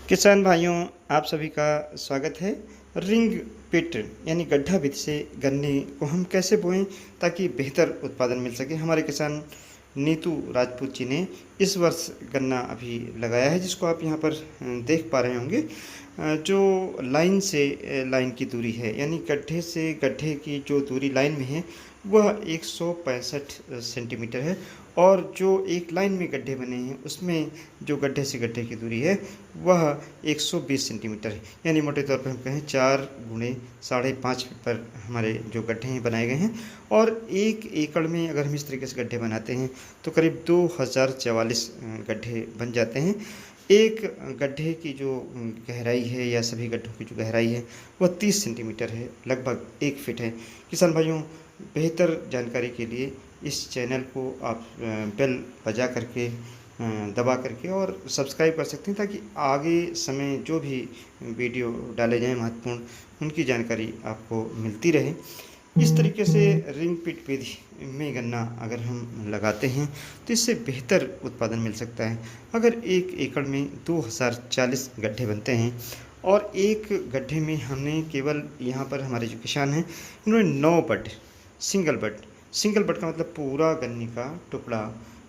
किसान भाइयों, आप सभी का स्वागत है। रिंग पिट यानी गड्ढा विधि से गन्ने को हम कैसे बोएं ताकि बेहतर उत्पादन मिल सके। हमारे किसान नीतू राजपूत जी ने इस वर्ष गन्ना अभी लगाया है, जिसको आप यहाँ पर देख पा रहे होंगे। जो लाइन से लाइन की दूरी है, यानी गड्ढे से गड्ढे की जो दूरी लाइन में है वह 165 सेंटीमीटर है, और जो एक लाइन में गड्ढे बने हैं उसमें जो गड्ढे से गड्ढे की दूरी है वह 120 सेंटीमीटर है। यानी मोटे तौर पर हम कहें 4 गुणे 5.5 पर हमारे जो गड्ढे हैं बनाए गए हैं। और 1 एकड़ में अगर हम इस तरीके से गड्ढे बनाते हैं तो करीब 2044 गड्ढे बन जाते हैं। एक गड्ढे की जो गहराई है या सभी गड्ढों की जो गहराई है वह 30 सेंटीमीटर है, लगभग 1 फीट है। किसान भाइयों, बेहतर जानकारी के लिए इस चैनल को आप बेल बजा करके दबा करके और सब्सक्राइब कर सकते हैं, ताकि आगे समय जो भी वीडियो डाले जाएं महत्वपूर्ण, उनकी जानकारी आपको मिलती रहे। इस तरीके से रिंग पिट विधि में गन्ना अगर हम लगाते हैं तो इससे बेहतर उत्पादन मिल सकता है। अगर 1 एकड़ में 2040 गड्ढे बनते हैं और एक गड्ढे में हमने केवल, यहाँ पर हमारे जो किसान हैं इन्होंने 9 बड, सिंगल बड का मतलब पूरा गन्ने का टुकड़ा,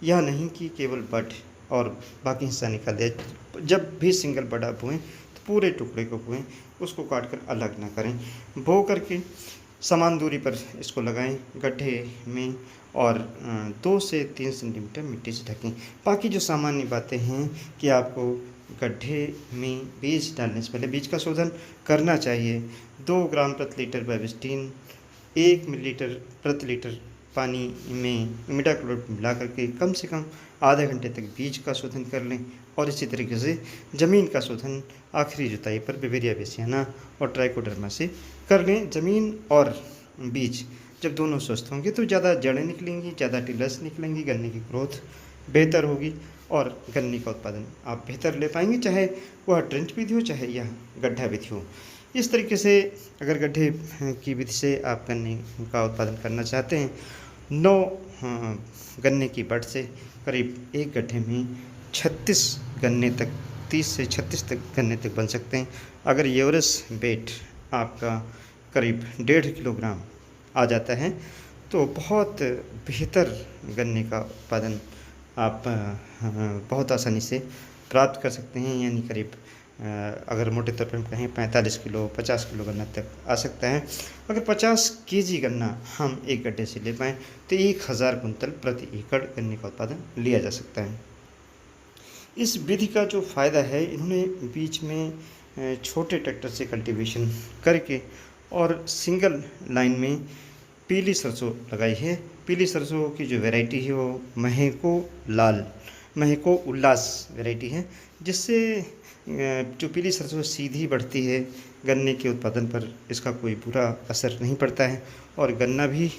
यह नहीं कि केवल बड और बाकी हिस्सा निकाल दिया। जब भी सिंगल बड आप बोएँ तो पूरे टुकड़े को बोएँ, उसको काट कर अलग ना करें। बो करके समान दूरी पर इसको लगाएं गड्ढे में, और 2 से 3 सेंटीमीटर मिट्टी से ढकें। बाकी जो सामान्य बातें हैं कि आपको गड्ढे में बीज डालने से पहले बीज का शोधन करना चाहिए। 2 ग्राम प्रति लीटर बेबिस्टीन, 1 मिलीलीटर प्रति लीटर पानी में इमिडाक्लोप्रिड मिला करके कम से कम आधे घंटे तक बीज का शोधन कर लें। और इसी तरीके से ज़मीन का शोधन आखिरी जुताई पर बिवेरिया बेसियाना और ट्राइकोडर्मा से कर लें। ज़मीन और बीज जब दोनों स्वस्थ होंगे तो ज़्यादा जड़ें निकलेंगी, ज़्यादा टिलर्स निकलेंगी, गन्ने की ग्रोथ बेहतर होगी और गन्ने का उत्पादन आप बेहतर ले पाएंगे, चाहे वह ट्रेंच विधि हो चाहे यह गड्ढा विधि हो। इस तरीके से अगर गड्ढे की विधि से आप गन्ने का उत्पादन करना चाहते हैं, 9 गन्ने की बड से करीब एक गड्ढे में 36 गन्ने तक, 30 से 36 तक गन्ने तक बन सकते हैं। अगर एवरेज वेट आपका करीब 1.5 किलोग्राम आ जाता है तो बहुत बेहतर गन्ने का उत्पादन आप बहुत आसानी से प्राप्त कर सकते हैं। यानी करीब अगर मोटे तौर पर हम कहें 45 किलो 50 किलो गन्ना तक आ सकता है। अगर 50 केजी गन्ना हम एक गड्ढे से ले पाएँ तो 1000 कुंतल प्रति एकड़ गन्ने का उत्पादन लिया जा सकता है। इस विधि का जो फ़ायदा है, इन्होंने बीच में छोटे ट्रैक्टर से कल्टीवेशन करके और सिंगल लाइन में पीली सरसों लगाई है। पीली सरसों की जो वैरायटी है वो महको उल्लास वैरायटी है, जिससे जो पीली सरसों सीधी बढ़ती है, गन्ने के उत्पादन पर इसका कोई बुरा असर नहीं पड़ता है और गन्ना भी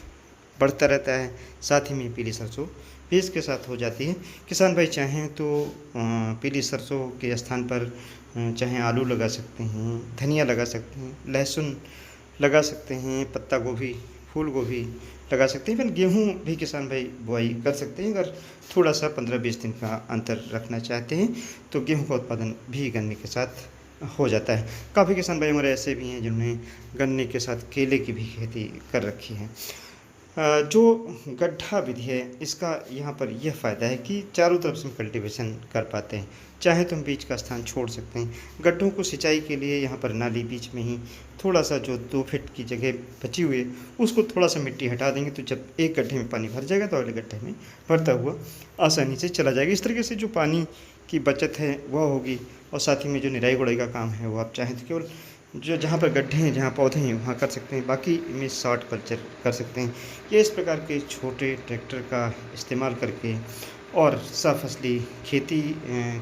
बढ़ता रहता है। साथ ही में पीली सरसों बीज के साथ हो जाती है। किसान भाई चाहें तो पीली सरसों के स्थान पर चाहे आलू लगा सकते हैं, धनिया लगा सकते हैं, लहसुन लगा सकते हैं, पत्ता गोभी, फूल गोभी लगा सकते हैं। फिर गेहूँ भी किसान भाई बुआई कर सकते हैं। अगर थोड़ा सा 15-20 दिन का अंतर रखना चाहते हैं तो गेहूँ का उत्पादन भी गन्ने के साथ हो जाता है। काफ़ी किसान भाई हमारे ऐसे भी हैं जिन्होंने गन्ने के साथ केले की भी खेती कर रखी है। जो गड्ढा विधि है, इसका यहाँ पर यह फ़ायदा है कि चारों तरफ से हम कल्टीवेशन कर पाते हैं। चाहे तो हम बीज का स्थान छोड़ सकते हैं। गड्ढों को सिंचाई के लिए यहाँ पर नाली बीच में ही थोड़ा सा जो 2 फीट की जगह बची हुई है उसको थोड़ा सा मिट्टी हटा देंगे तो जब एक गड्ढे में पानी भर जाएगा तो अगले गड्ढे में भरता हुआ आसानी से चला जाएगा। इस तरीके से जो पानी की बचत है वह होगी, और साथ ही में जो निराई गुड़ाई का काम है वो आप चाहें तो केवल जो जहाँ पर गड्ढे हैं, जहाँ पौधे हैं वहाँ कर सकते हैं, बाकी में शॉर्ट कल्चर कर सकते हैं। ये इस प्रकार के छोटे ट्रैक्टर का इस्तेमाल करके और सफसली खेती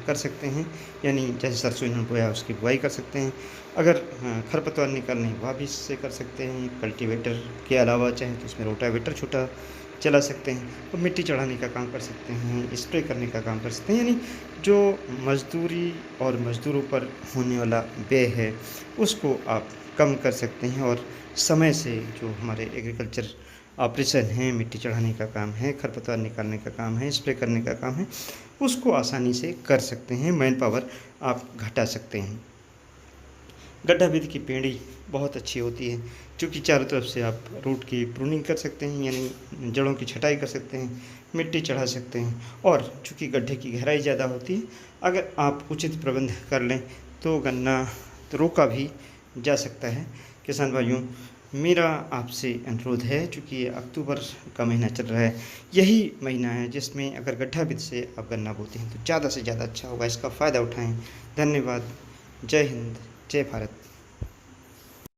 कर सकते हैं। यानी जैसे सरसों इन्होंने बोया उसकी बुआई कर सकते हैं। अगर खरपतवार निकालने वह भी इससे कर सकते हैं। कल्टीवेटर के अलावा चाहे तो इसमें रोटावेटर छोटा चला सकते हैं, और मिट्टी चढ़ाने का काम कर सकते हैं, स्प्रे करने का काम कर सकते हैं। यानी जो मज़दूरी और मज़दूरों पर होने वाला व्यय है उसको आप कम कर सकते हैं, और समय से जो हमारे एग्रीकल्चर ऑपरेशन है, मिट्टी चढ़ाने का काम है, खरपतवार निकालने का काम है, स्प्रे करने का काम है, उसको आसानी से कर सकते हैं, मैन पावर आप घटा सकते हैं। गड्ढा विधि की पेड़ी बहुत अच्छी होती है, क्योंकि चारों तरफ से आप रूट की प्रूनिंग कर सकते हैं, यानी जड़ों की छटाई कर सकते हैं, मिट्टी चढ़ा सकते हैं। और चूँकि गड्ढे की गहराई ज़्यादा होती है, अगर आप उचित प्रबंध कर लें तो गन्ना रोका भी जा सकता है। किसान भाइयों, मेरा आपसे अनुरोध है, चूँकि ये अक्टूबर का महीना चल रहा है, यही महीना है जिसमें अगर गड्ढा विधि से आप गन्ना बोते हैं तो ज़्यादा से ज़्यादा अच्छा होगा। इसका फ़ायदा उठाएँ। धन्यवाद। जय हिंद, जय भारत।